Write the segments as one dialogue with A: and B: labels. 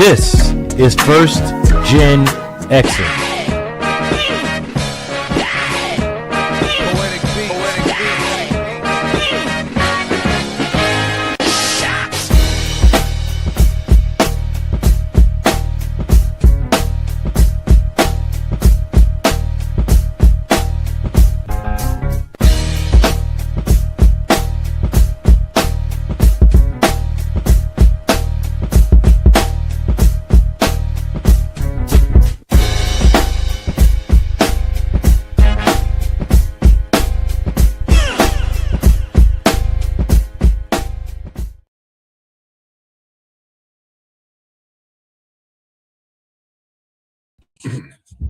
A: This is First GenXers.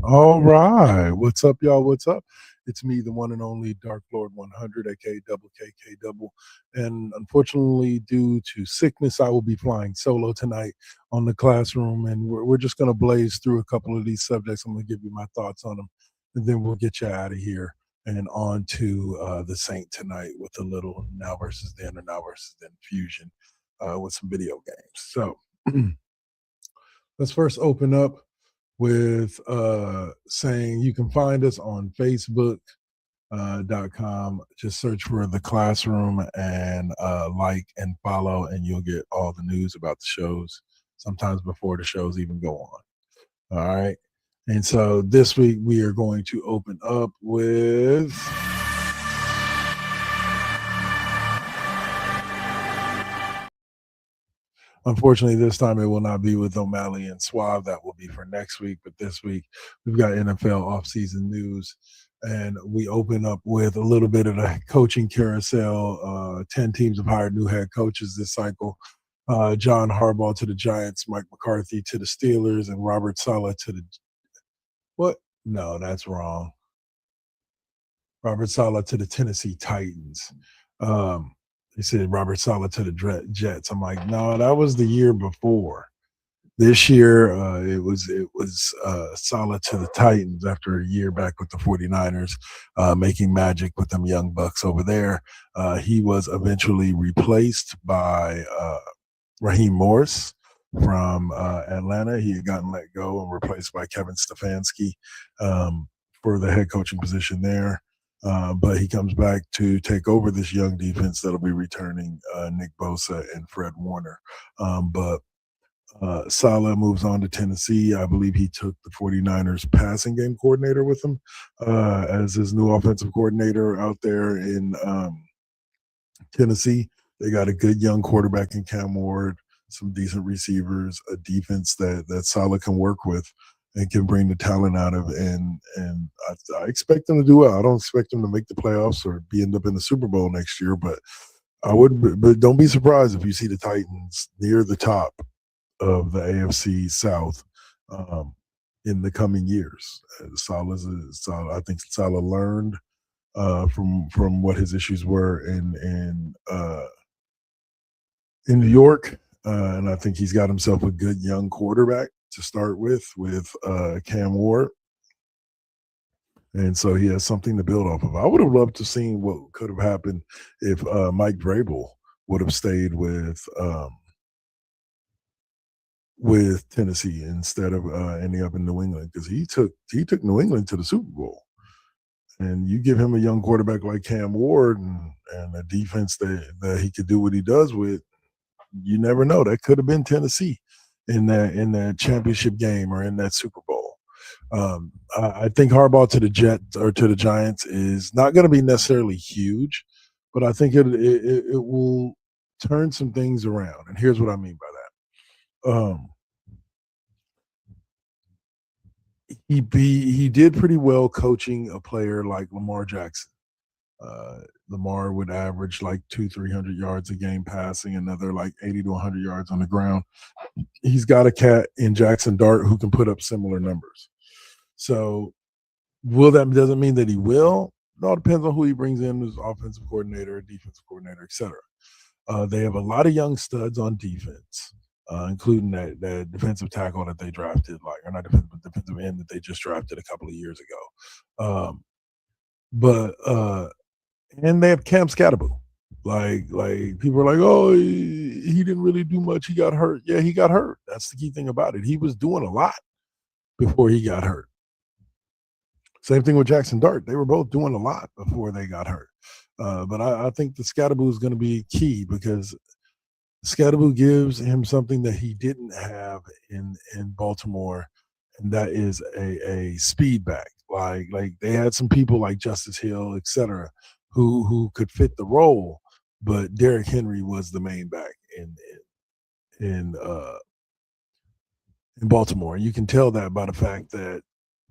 B: All right. What's up, y'all? What's up? It's me, the one and only Dark Lord 100, aka Double KK Double. And unfortunately, due to sickness, I will be flying solo tonight on the classroom. And we're just going to blaze through a couple of these subjects. I'm going to give you my thoughts on them. And then we'll get you out of here and on to the Saint tonight with a little now versus then or now versus then fusion with some video games. So let's first open up with saying you can find us on Facebook.com. Just search for The Classroom and like and follow, and you'll get all the news about the shows, sometimes before the shows even go on. All right. And so this week we are going to open up with unfortunately, this time it will not be with O'Malley and Suave. That will be for next week. But this week, we've got NFL offseason news. And we open up with a little bit of the coaching carousel. 10 teams have hired new head coaches this cycle. John Harbaugh to the Giants, Mike McCarthy to the Steelers, and Robert Saleh to the – what? No, that's wrong. Robert Saleh to the Tennessee Titans. He said Robert Saleh to the Jets. I'm like, no, that was the year before. This year, it was Saleh to the Titans after a year back with the 49ers, making magic with them young bucks over there. He was eventually replaced by Raheem Morris from Atlanta. He had gotten let go and replaced by Kevin Stefanski for the head coaching position there. But he comes back to take over this young defense that'll be returning Nick Bosa and Fred Warner. But Saleh moves on to Tennessee. I believe he took the 49ers passing game coordinator with him as his new offensive coordinator out there in Tennessee. They got a good young quarterback in Cam Ward, some decent receivers, a defense that Saleh can work with and can bring the talent out of, and I expect them to do well. I don't expect them to make the playoffs or end up in the Super Bowl next year, but but don't be surprised if you see the Titans near the top of the AFC South in the coming years. I think Saleh learned from what his issues were in New York, and I think he's got himself a good young quarterback to start with Cam Ward. And so he has something to build off of. I would have loved to see what could have happened if Mike Vrabel would have stayed with Tennessee instead of ending up in New England, because he took New England to the Super Bowl. And you give him a young quarterback like Cam Ward and a defense that he could do what he does with, you never know. That could have been Tennessee in that championship game or in that Super Bowl. I think Harbaugh to the Jets or to the Giants is not going to be necessarily huge, but I think it will turn some things around. And here's what I mean by that. He did pretty well coaching a player like Lamar Jackson. Lamar would average like 200-300 yards a game passing, another like 80 to 100 yards on the ground. He's got a cat in Jackson Dart who can put up similar numbers. So doesn't mean that he will. It all depends on who he brings in as offensive coordinator, defensive coordinator, etc. They have a lot of young studs on defense, including that defensive tackle that they drafted, or not defensive, but defensive end that they just drafted a couple of years ago. And they have Cam Scatterboo. Like people are like, oh, he didn't really do much. He got hurt. Yeah, he got hurt. That's the key thing about it. He was doing a lot before he got hurt. Same thing with Jackson Dart. They were both doing a lot before they got hurt. But I think the Scatterboo is going to be key because Scatterboo gives him something that he didn't have in Baltimore, and that is a speed back. Like they had some people like Justice Hill, etc., who could fit the role, but Derrick Henry was the main back in uh, in Baltimore. You can tell that by the fact that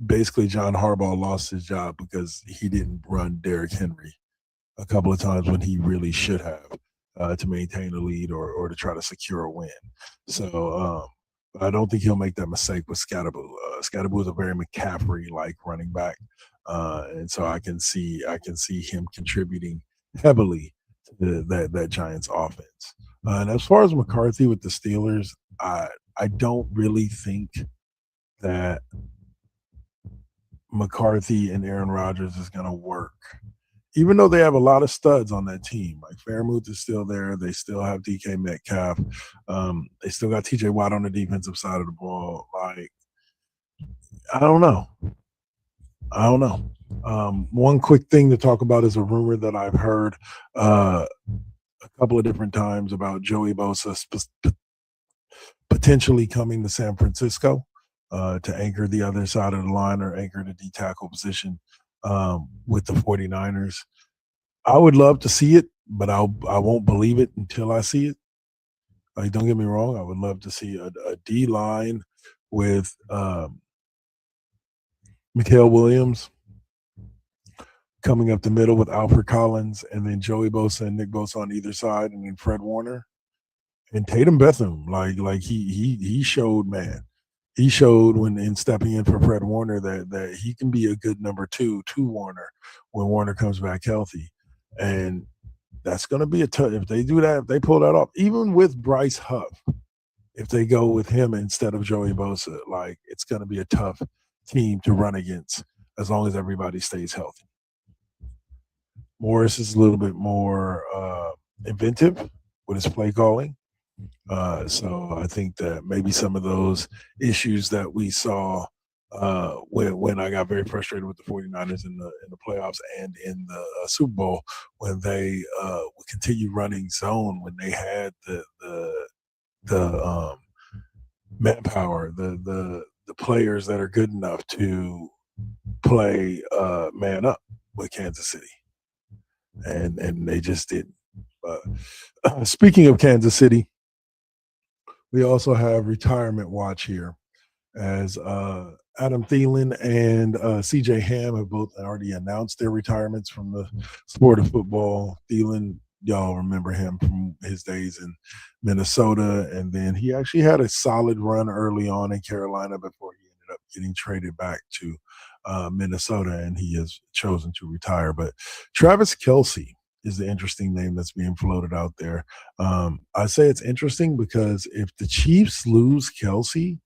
B: basically John Harbaugh lost his job because he didn't run Derrick Henry a couple of times when he really should have to maintain a lead or to try to secure a win. So I don't think he'll make that mistake with Scatterboo. Scatterboo is a very McCaffrey-like running back, and so I can see him contributing heavily to that Giants offense. And as far as McCarthy with the Steelers, I don't really think that McCarthy and Aaron Rodgers is going to work. Even though they have a lot of studs on that team, like Fairmouth is still there. They still have DK Metcalf. They still got TJ Watt on the defensive side of the ball. Like, I don't know. One quick thing to talk about is a rumor that I've heard a couple of different times about Joey Bosa potentially coming to San Francisco to anchor the other side of the line or anchor the D tackle position with the 49ers. I would love to see it, but I won't believe it until I see it. Like, don't get me wrong. I would love to see a D line with Mikael Williams coming up the middle with Alfred Collins, and then Joey Bosa and Nick Bosa on either side, and then Fred Warner and Tatum Betham. Like he showed, man. He showed when in stepping in for Fred Warner that he can be a good number two to Warner when Warner comes back healthy. And that's going to be a tough. If they do that, if they pull that off, even with Bryce Huff, if they go with him instead of Joey Bosa, like it's going to be a tough team to run against as long as everybody stays healthy. Morris is a little bit more inventive with his play calling. So I think that maybe some of those issues that we saw when I got very frustrated with the 49ers in the playoffs and in the Super Bowl when they would continue running zone when they had the manpower, the players that are good enough to play man up with Kansas City, and they just didn't. Speaking of Kansas City, we also have retirement watch here as Adam Thielen and CJ Ham have both already announced their retirements from the sport of football. Thielen, y'all remember him from his days in Minnesota, and then he actually had a solid run early on in Carolina before he ended up getting traded back to Minnesota, and he has chosen to retire. But Travis Kelce is the interesting name that's being floated out there. I say it's interesting because if the Chiefs lose Kelce,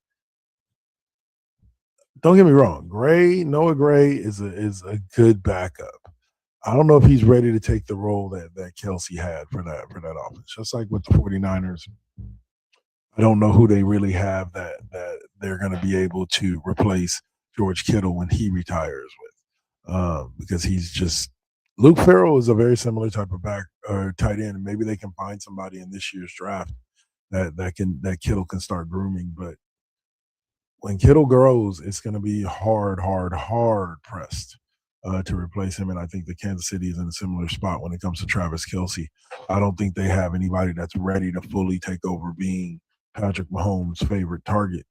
B: don't get me wrong, Noah Gray is a good backup. I don't know if he's ready to take the role that Kelce had for that offense. Just like with the 49ers, I don't know who they really have that they're going to be able to replace George Kittle when he retires with, because he's just Luke Farrell is a very similar type of back or tight end, and maybe they can find somebody in this year's draft that Kittle can start grooming. But when Kittle grows, it's going to be hard pressed to replace him. And I think that Kansas City is in a similar spot when it comes to Travis Kelce. I don't think they have anybody that's ready to fully take over being Patrick Mahomes' favorite target.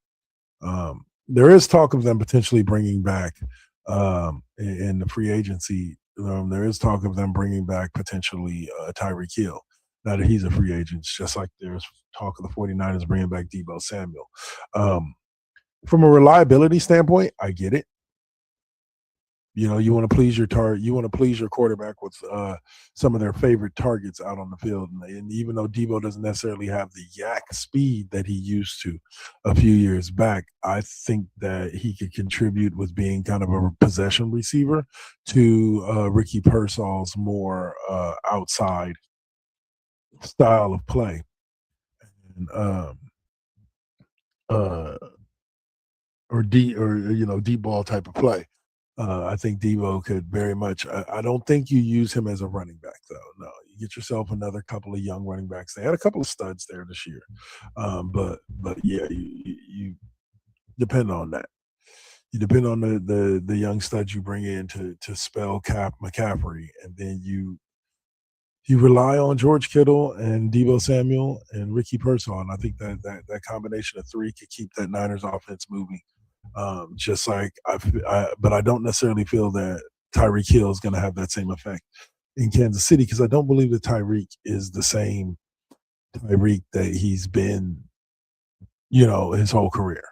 B: There is talk of them potentially bringing back in the free agency. There is talk of them bringing back potentially Tyreek Hill. Now that he's a free agent, it's just like there's talk of the 49ers bringing back Deebo Samuel. From a reliability standpoint, I get it. You know, you want to please your quarterback with some of their favorite targets out on the field. And even though Deebo doesn't necessarily have the yak speed that he used to a few years back, I think that he could contribute with being kind of a possession receiver to Ricky Pearsall's more outside style of play. And or deep ball type of play. I think Devo could very much. I don't think you use him as a running back though. No, you get yourself another couple of young running backs. They had a couple of studs there this year, but yeah, you depend on that. You depend on the young studs you bring in to spell Cap McCaffrey, and then you rely on George Kittle and Deebo Samuel and Ricky Pearsall. And I think that combination of three could keep that Niners offense moving. Just like but I don't necessarily feel that Tyreek Hill is going to have that same effect in Kansas City, because I don't believe that Tyreek is the same Tyreek that he's been, his whole career.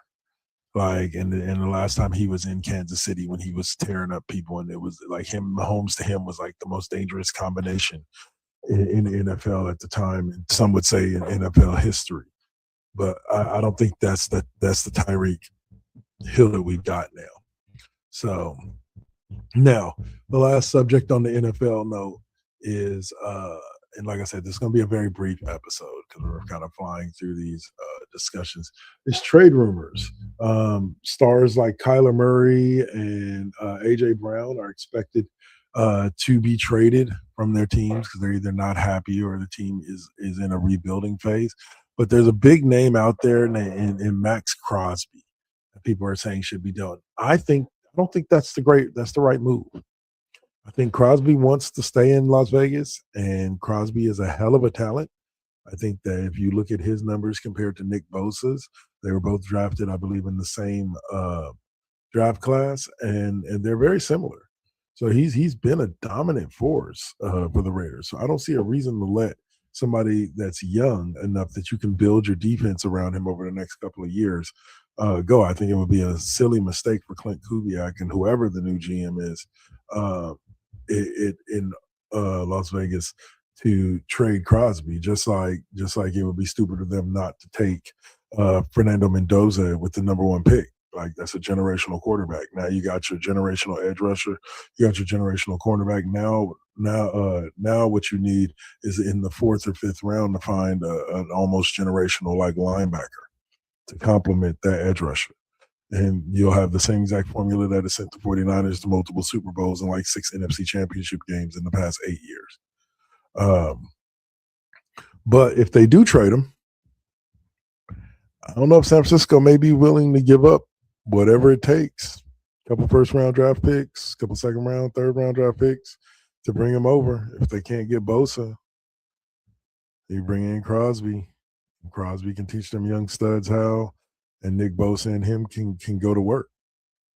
B: Like, and the last time he was in Kansas City when he was tearing up people, and it was like Mahomes to him was like the most dangerous combination in the NFL at the time, and some would say in NFL history. But I don't think that's the Tyreek Hill that we've got now. So now the last subject on the NFL note is and like I said, this is going to be a very brief episode because we're kind of flying through these discussions. It's trade rumors. Stars like Kyler Murray and AJ Brown are expected to be traded from their teams because they're either not happy or the team is in a rebuilding phase. But there's a big name out there in Max Crosby that people are saying should be done. I don't think that's the right move. I think Crosby wants to stay in Las Vegas, and Crosby is a hell of a talent. I think that if you look at his numbers compared to Nick Bosa's, they were both drafted, I believe, in the same draft class, and they're very similar. So he's been a dominant force for the Raiders. So I don't see a reason to let somebody that's young enough that you can build your defense around him over the next couple of years go. I think it would be a silly mistake for Clint Kubiak and whoever the new GM is in Las Vegas to trade Crosby, just like it would be stupid of them not to take Fernando Mendoza with the number 1 pick. Like, that's a generational quarterback. Now you got your generational edge rusher, you got your generational cornerback. Now what you need is in the 4th or 5th round to find an almost generational like linebacker to complement that edge rusher. And you'll have the same exact formula that has sent the 49ers to multiple Super Bowls and like 6 NFC championship games in the past 8 years. But if they do trade him, I don't know if San Francisco may be willing to give up whatever it takes. A couple first-round draft picks, a couple second-round, third-round draft picks to bring him over. If they can't get Bosa, they bring in Crosby. Crosby can teach them young studs how, and Nick Bosa and him can go to work.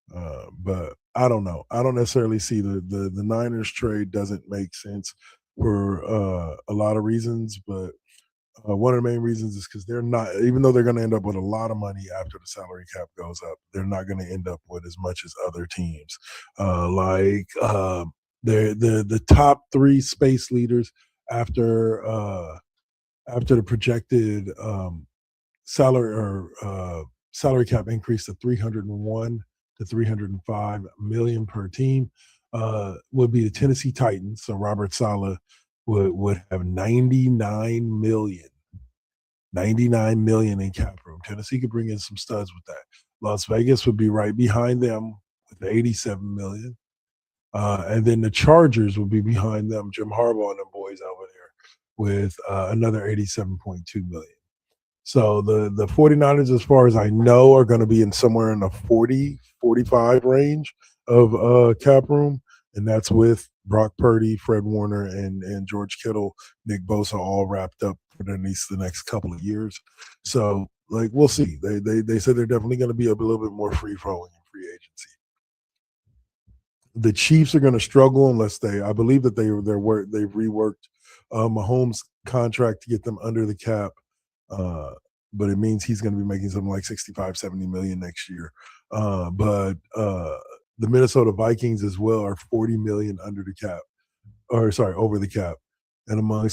B: But I don't know. I don't necessarily see the Niners trade doesn't make sense for a lot of reasons, but one of the main reasons is because they're not, even though they're going to end up with a lot of money after the salary cap goes up, they're not going to end up with as much as other teams. The top 3 space leaders after the projected salary cap increase to 301 to 305 million per team would be the Tennessee Titans. So Robert Saleh would have 99 million in cap room. Tennessee could bring in some studs with that. Las Vegas would be right behind them with 87 million. And then the Chargers would be behind them, Jim Harbaugh and them boys over there, with another 87.2 million. So the 49ers, as far as I know, are going to be in somewhere in the 40-45 range of cap room. And that's with Brock Purdy, Fred Warner, and George Kittle, Nick Bosa all wrapped up for at least the next couple of years. So, like, we'll see. They said they're definitely going to be a little bit more free-flowing in free agency. The Chiefs are going to struggle unless I believe that they've reworked Mahomes' contract to get them under the cap. But it means he's going to be making something like 65-70 million next year. But the Minnesota Vikings as well are 40 million over the cap, and among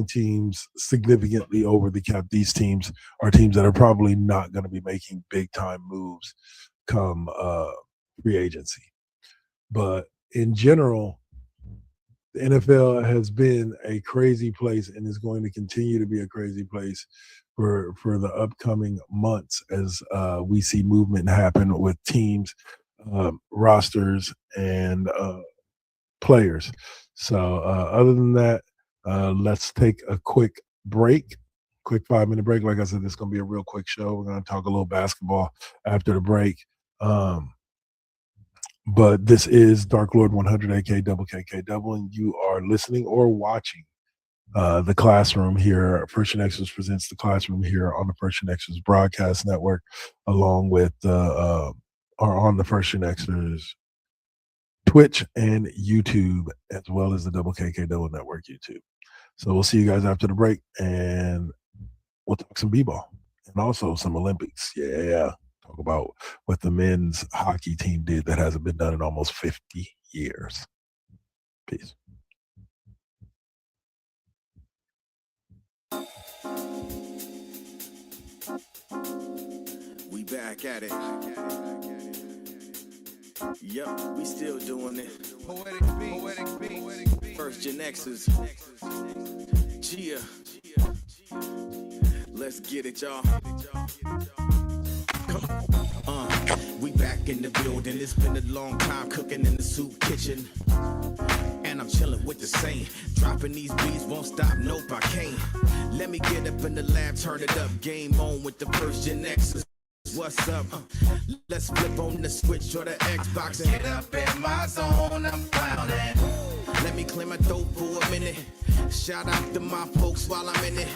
B: teams significantly over the cap. These teams are teams that are probably not going to be making big time moves come free agency. But in general, the NFL has been a crazy place and is going to continue to be a crazy place for the upcoming months as we see movement happen with teams, rosters, and players. So other than that, let's take a quick 5-minute break. Like I said, this is going to be a real quick show. We're going to talk a little basketball after the break. But this is Dark Lord 100, aka Double KK Double, and you are listening or watching the Classroom here. First GenXers Presents the Classroom here on the First GenXers Broadcast Network, along with or on the First GenXers Twitch and YouTube, as well as the Double KK Double Network YouTube. So we'll see you guys after the break, and we'll talk some b-ball and also some Olympics. Yeah. Talk about what the men's hockey team did that hasn't been done in almost 50 years. Peace.
C: We back at it. Yep, we still doing it. Poetic beat. First GenXers. Gia. Let's get it, y'all. We back in the building. It's been a long time cooking in the soup kitchen. And I'm chilling with the same. Dropping these beats won't stop, nope, I can't. Let me get up in the lab, turn it up. Game on with the First GenXers. What's up? Let's flip on the Switch or the Xbox and get up in my zone, I'm clowning. Let me clear my throat for a minute. Shout out to my folks while I'm in it.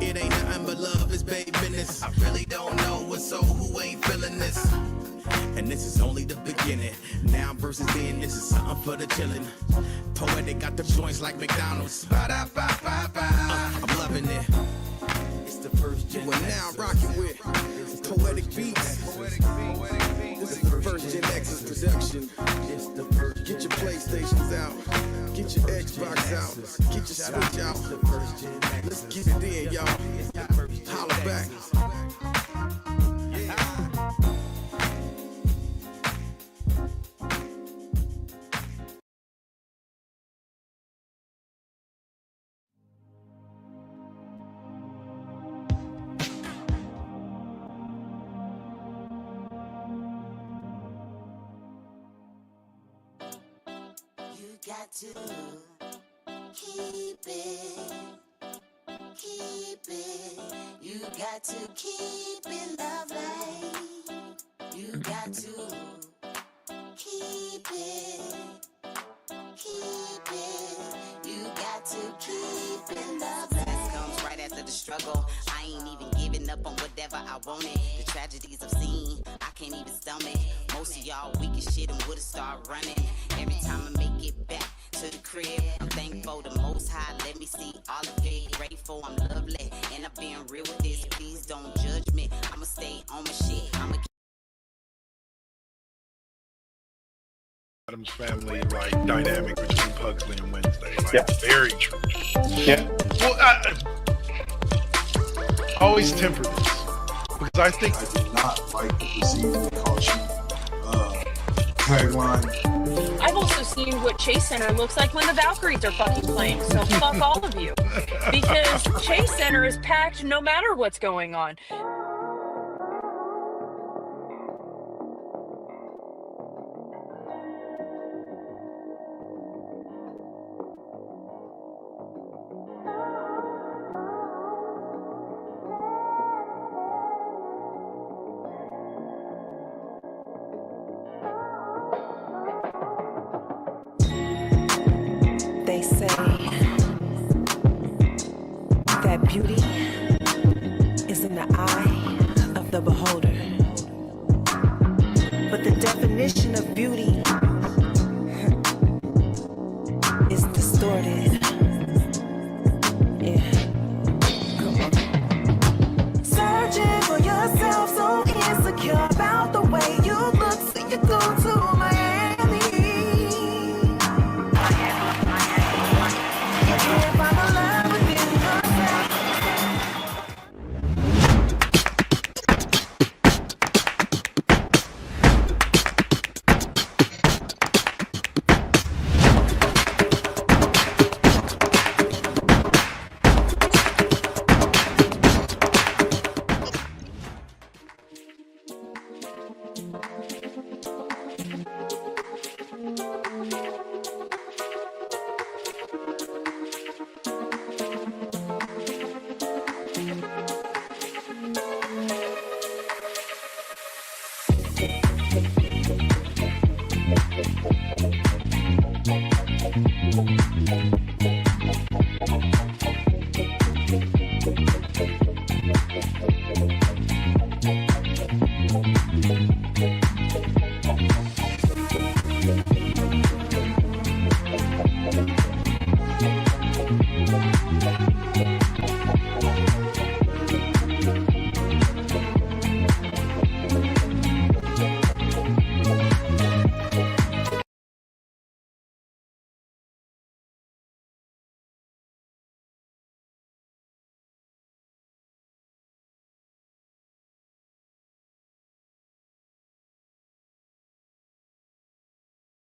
C: It ain't nothing but love, it's baby business. I really don't know what's so who ain't feeling this. And this is only the beginning. Now versus then, this is something for the chillin'. Poetic got the joints like McDonald's. I'm loving it. It's the First Gen. We're now rocking with Poetic Beats. This is the First GenXers production. Get your PlayStations out. Get your Xbox out. Get your Switch out. Let's get it in, y'all. Holla back.
D: Got to keep it. You got to keep it lovely. You got to keep it. You got to keep it lovely. Success comes right after the struggle. I ain't even giving up on whatever I wanted. The tragedies I've seen, I can't even stomach. Most of y'all weak as shit and would've started running. Every time I make it back to the crib, I'm thankful the Most High let me see all of it. Grateful I'm lovely, and I've been real with this. Please don't judge me. I'ma stay on my shit.
B: Adam's family like dynamic between Pugsley and Wednesday. Like, very true.
E: Yeah.
B: Well, I always temper this because I think
F: I did not like the receiving caution tagline.
G: I've also seen what Chase Center looks like when the Valkyries are fucking playing, so fuck all of you. Because Chase Center is packed no matter what's going on.
H: They say that beauty is in the eye of the beholder. But the definition of beauty is distorted. Yeah. Come on. Searching for yourself, so insecure about the way you look, so you go to Miami.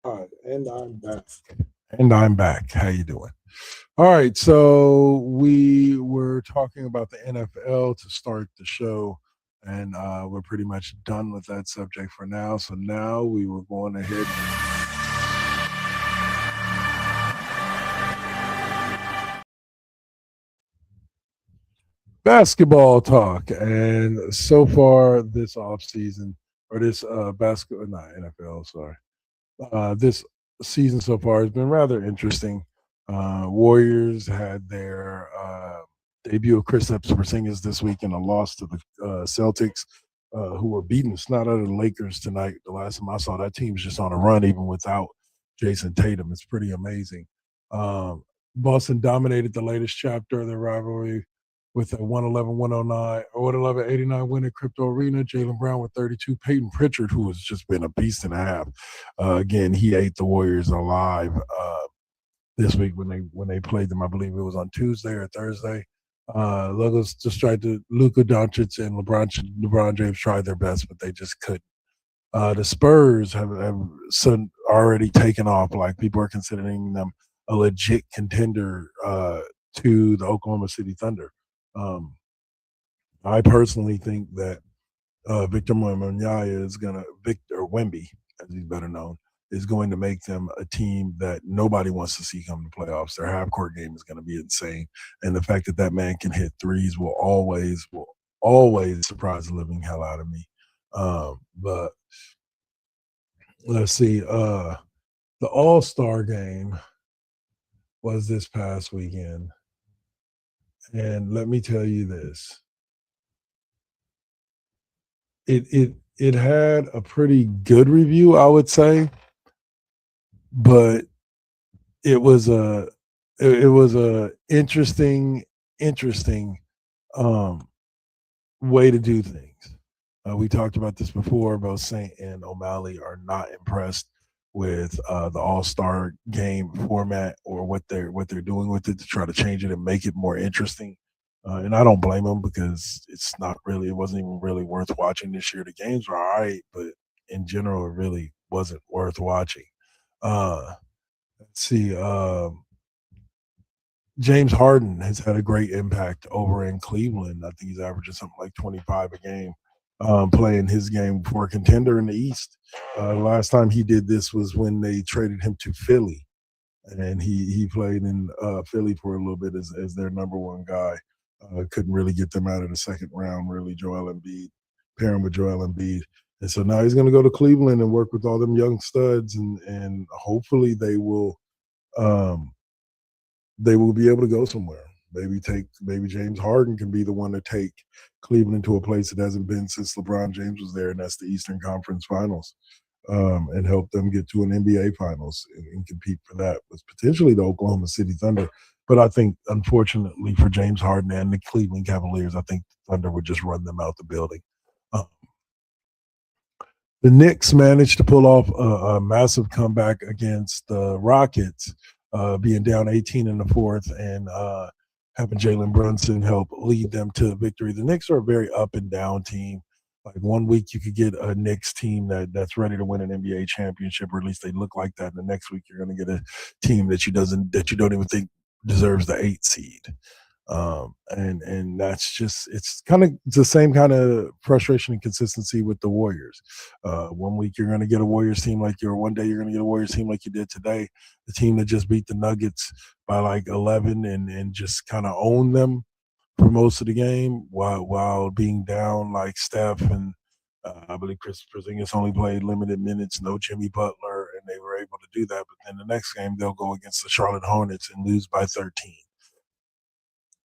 B: All right, and I'm back. How you doing? All right, so we were talking about the NFL to start the show, and we're pretty much done with that subject for now. So now we were going ahead. Basketball talk, and so far this offseason, or this basketball, not NFL, sorry. This season so far has been rather interesting. Warriors had their debut of Chris Porzingis this week in a loss to the Celtics, who were beating the snot out of the Lakers tonight. The last time I saw that team's just on a run, even without Jason Tatum. It's pretty amazing. Boston dominated the latest chapter of their rivalry with a 111-109 or 111-89 win at Crypto Arena. Jaylen Brown with 32. Peyton Pritchard, who has just been a beast and a half. Again, he ate the Warriors alive this week when they played them. I believe it was on Tuesday or Thursday. Luka Doncic and LeBron James tried their best, but they just couldn't. The Spurs have already taken off. Like, people are considering them a legit contender to the Oklahoma City Thunder. I personally think that Victor Wembanyama is Victor Wemby, as he's better known, is going to make them a team that nobody wants to see come to playoffs. Their half-court game is going to be insane, and the fact that man can hit threes will always surprise the living hell out of me. But let's see. The All-Star game was this past weekend. And let me tell you this. It had a pretty good review, I would say, but it was a interesting way to do things. We talked about this before. Both Saint and O'Malley are not impressed with the All-Star game format or what they're doing with it to try to change it and make it more interesting. And I don't blame them, because it wasn't even really worth watching this year. The games were all right, but in general, it really wasn't worth watching. Let's see. James Harden has had a great impact over in Cleveland. I think he's averaging something like 25 a game, playing his game for a contender in the East. Last time he did this was when they traded him to Philly, and he played in Philly for a little bit as their number one guy. Couldn't really get them out of the second round, really, pairing with Joel Embiid. And so now he's going to go to Cleveland and work with all them young studs, and hopefully they will be able to go somewhere. Maybe James Harden can be the one to take Cleveland into a place it hasn't been since LeBron James was there, and that's the Eastern Conference Finals, and help them get to an NBA Finals and compete for that with potentially the Oklahoma City Thunder. But I think, unfortunately for James Harden and the Cleveland Cavaliers, I think the Thunder would just run them out the building. The Knicks managed to pull off a massive comeback against the Rockets, being down 18 in the fourth, and having Jalen Brunson help lead them to victory. The Knicks are a very up and down team. Like, one week you could get a Knicks team that's ready to win an NBA championship, or at least they look like that. And the next week you're going to get a team that you don't even think deserves the 8th seed. And that's just, it's kind of the same kind of frustration and consistency with the Warriors. One week you're going to get a Warriors team one day you're going to get a Warriors team like you did today, the team that just beat the Nuggets by like 11 and just kind of owned them for most of the game while being down like Steph, and I believe Chris Porzingis only played limited minutes, no Jimmy Butler, and able to do that. But then the next game they'll go against the Charlotte Hornets and lose by 13.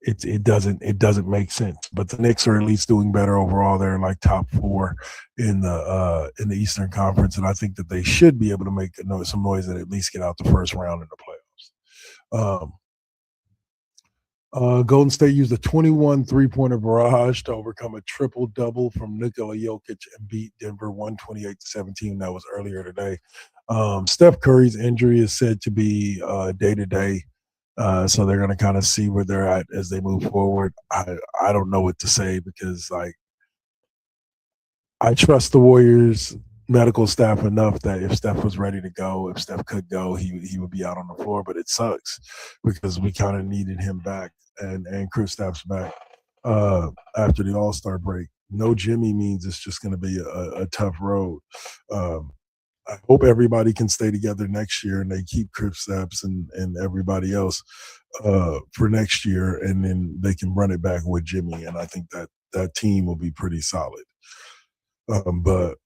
B: It doesn't make sense. But the Knicks are at least doing better overall. They're like top 4 in the Eastern Conference, and I think that they should be able to make some noise and at least get out the first round in the playoffs. Golden State used a 21 three-pointer barrage to overcome a triple-double from Nikola Jokic and beat Denver 128-17. That was earlier today. Steph Curry's injury is said to be day-to-day, so they're going to kind of see where they're at as they move forward. I don't know what to say because, like, I trust the Warriors medical staff enough that if Steph was ready to go, if Steph could go, he would be out on the floor. But it sucks because we kind of needed him back and Kristaps back after the All-Star break. No Jimmy means it's just going to be a tough road. I hope everybody can stay together next year and they keep Kristaps and everybody else for next year, and then they can run it back with Jimmy. And I think that team will be pretty solid. But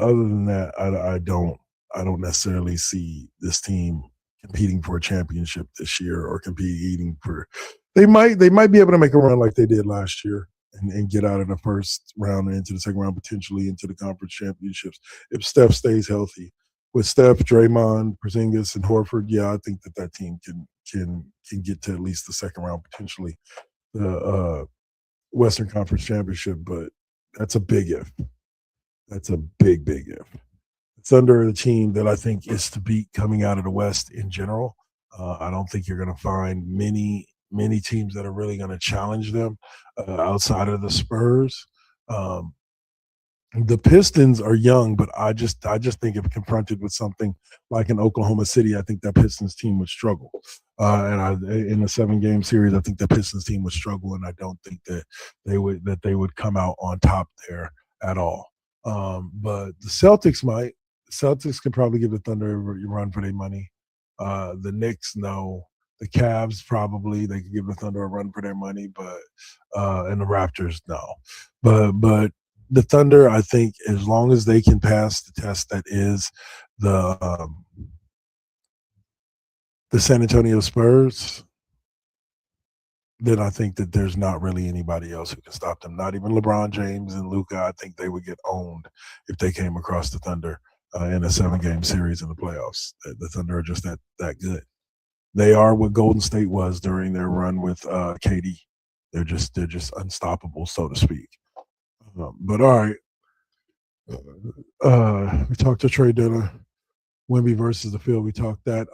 B: other than that, I don't necessarily see this team competing for a championship this year or competing for. They might be able to make a run like they did last year and get out of the first round and into the second round, potentially into the conference championships if Steph stays healthy. With Steph, Draymond, Porzingis, and Horford, yeah, I think that team can get to at least the second round, potentially the Western Conference Championship. But that's a big if. That's a big if. It's under a team that I think is to beat coming out of the West in general. I don't think you're going to find many teams that are really going to challenge them outside of the Spurs. The Pistons are young, but I just think if confronted with something like an Oklahoma City, I think that Pistons team would struggle. In a 7-game series, I think the Pistons team would struggle, and I don't think that they would come out on top there at all. But the Celtics might. The Celtics can probably give the Thunder a run for their money. The Knicks, no. The Cavs, probably. They could give the Thunder a run for their money, but and the Raptors, no. But the Thunder, I think, as long as they can pass the test that is the San Antonio Spurs, then I think that there's not really anybody else who can stop them. Not even LeBron James and Luka. I think they would get owned if they came across the Thunder in a 7-game series in the playoffs. The Thunder are just that good. They are what Golden State was during their run with KD. They're just unstoppable, so to speak. But all right, we talked to Trey Dilla, Wemby versus the field. We talked that.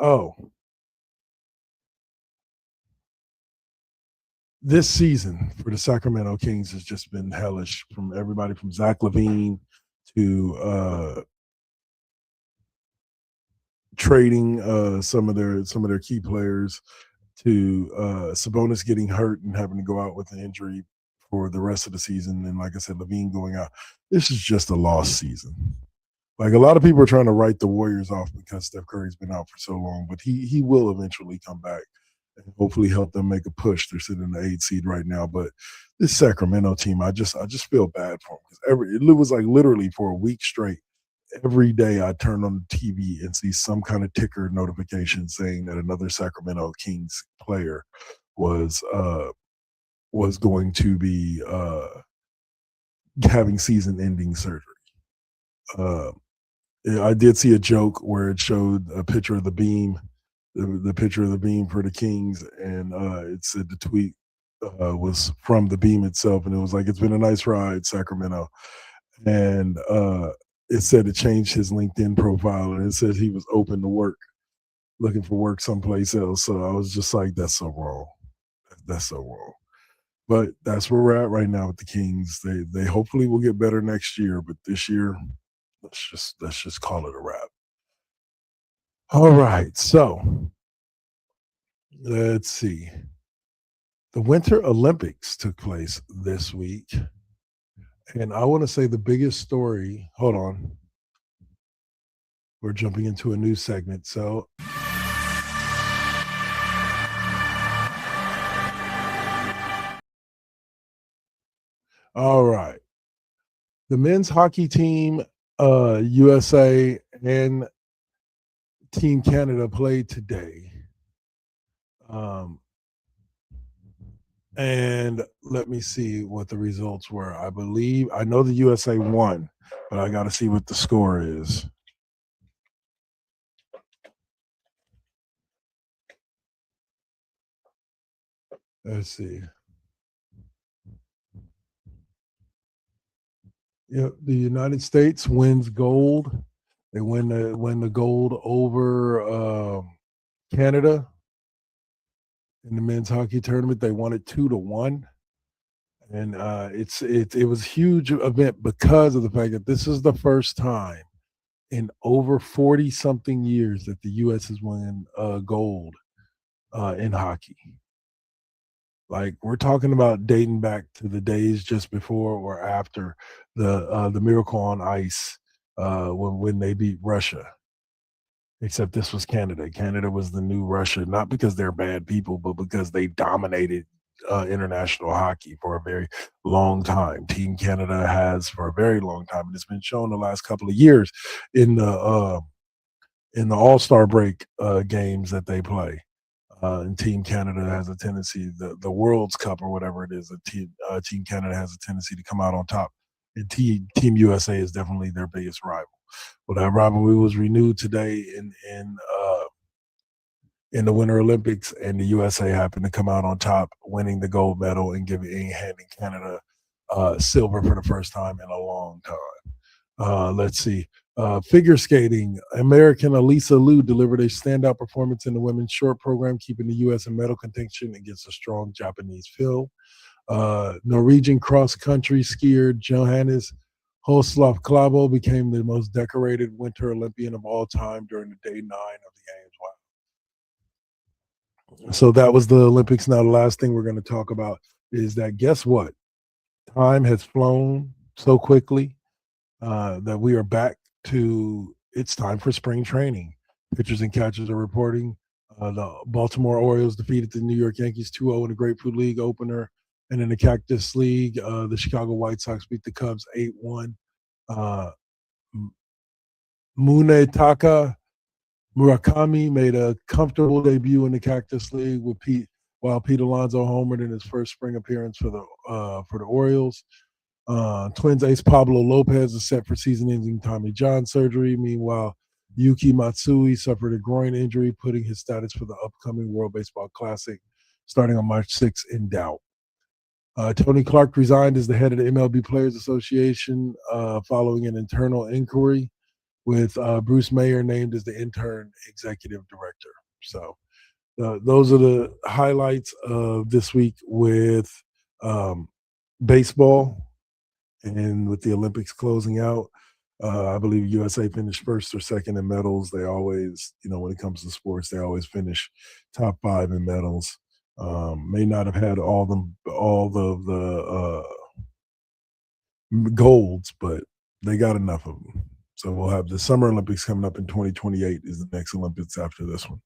B: This season for the Sacramento Kings has just been hellish. From everybody from Zach LaVine to trading some of their key players to Sabonis getting hurt and having to go out with an injury for the rest of the season. And like I said, LaVine going out. This is just a lost season. Like, a lot of people are trying to write the Warriors off because Steph Curry's been out for so long, but he will eventually come back and hopefully help them make a push. They're sitting in the 8th seed right now, but this Sacramento team, I just feel bad for them because it was like literally for a week straight. Every day I turn on the TV and see some kind of ticker notification saying that another Sacramento Kings player was going to be having season-ending surgery. I did see a joke where it showed a picture of the beam, the picture of the beam for the Kings, and it said the tweet was from the beam itself, and it was like, "It's been a nice ride, Sacramento," and it said it changed his LinkedIn profile, and it said he was open to work, looking for work someplace else. So I was just like, that's so wrong. That's so wrong. But that's where we're at right now with the Kings. They hopefully will get better next year, but this year, let's just call it a wrap. All right, so let's see. The Winter Olympics took place this week. And I want to say the biggest story, hold on. We're jumping into a new segment. So all right. The men's hockey team, USA, and Team Canada played today. And let me see what the results were. I know the USA won, but I got to see what the score is. Let's see. Yep, the United States wins gold. They win the gold over Canada in the men's hockey tournament. They won it 2-1, and it was a huge event because of the fact that this is the first time in over 40 something years that the U.S. has won gold in hockey. Like, we're talking about dating back to the days just before or after the Miracle on Ice when they beat Russia. Except this was Canada. Canada was the new Russia, not because they're bad people, but because they dominated international hockey for a very long time. Team Canada has for a very long time, and it's been shown the last couple of years in the All-Star break games that they play. And Team Canada has a tendency, the World's Cup or whatever it is, Team Canada has a tendency to come out on top. And Team USA is definitely their biggest rival. Well, that rivalry was renewed today in the Winter Olympics, and the USA happened to come out on top, winning the gold medal and handing Canada silver for the first time in a long time. Let's see. Figure skating, American Elisa Liu delivered a standout performance in the women's short program, keeping the U.S. in medal contention against a strong Japanese field. Norwegian cross-country skier Johannes Hoslov Klabo became the most decorated Winter Olympian of all time during the day 9 of the games. Wow. So that was the Olympics. Now, the last thing we're going to talk about is that, guess what? Time has flown so quickly that we are back to, it's time for spring training. Pitchers and catchers are reporting. The Baltimore Orioles defeated the New York Yankees 2-0 in the Grapefruit League opener. And in the Cactus League, the Chicago White Sox beat the Cubs 8-1. Munetaka Murakami made a comfortable debut in the Cactus League while Pete Alonso homered in his first spring appearance for the Orioles. Twins ace Pablo Lopez is set for season-ending Tommy John surgery. Meanwhile, Yuki Matsui suffered a groin injury, putting his status for the upcoming World Baseball Classic starting on March 6th in doubt. Tony Clark resigned as the head of the MLB Players Association following an internal inquiry, with Bruce Mayer named as the interim executive director. So those are the highlights of this week with baseball and with the Olympics closing out. I believe USA finished first or second in medals. They always, when it comes to sports, they always finish top 5 in medals. May not have had all the golds, but they got enough of them. So we'll have the Summer Olympics coming up in 2028 is the next Olympics after this one.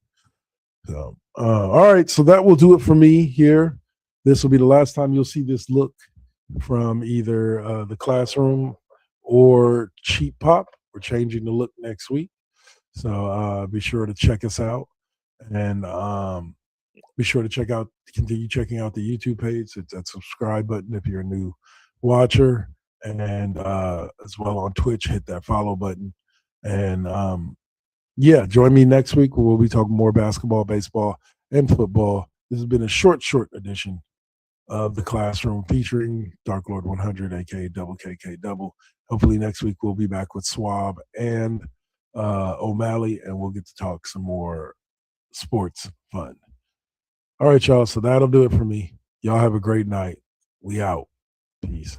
B: So, all right. So that will do it for me here. This will be the last time you'll see this look from either the classroom or Cheap Pop. We're changing the look next week. So be sure to check us out. And be sure to continue checking out the YouTube page. It's that subscribe button if you're a new watcher. And as well on Twitch, hit that follow button. And join me next week where we'll be talking more basketball, baseball, and football. This has been a short edition of The Classroom featuring Dark Lord 100, aka Double KK Double. Hopefully next week we'll be back with Swab and O'Malley, and we'll get to talk some more sports fun. All right, y'all. So that'll do it for me. Y'all have a great night. We out. Peace.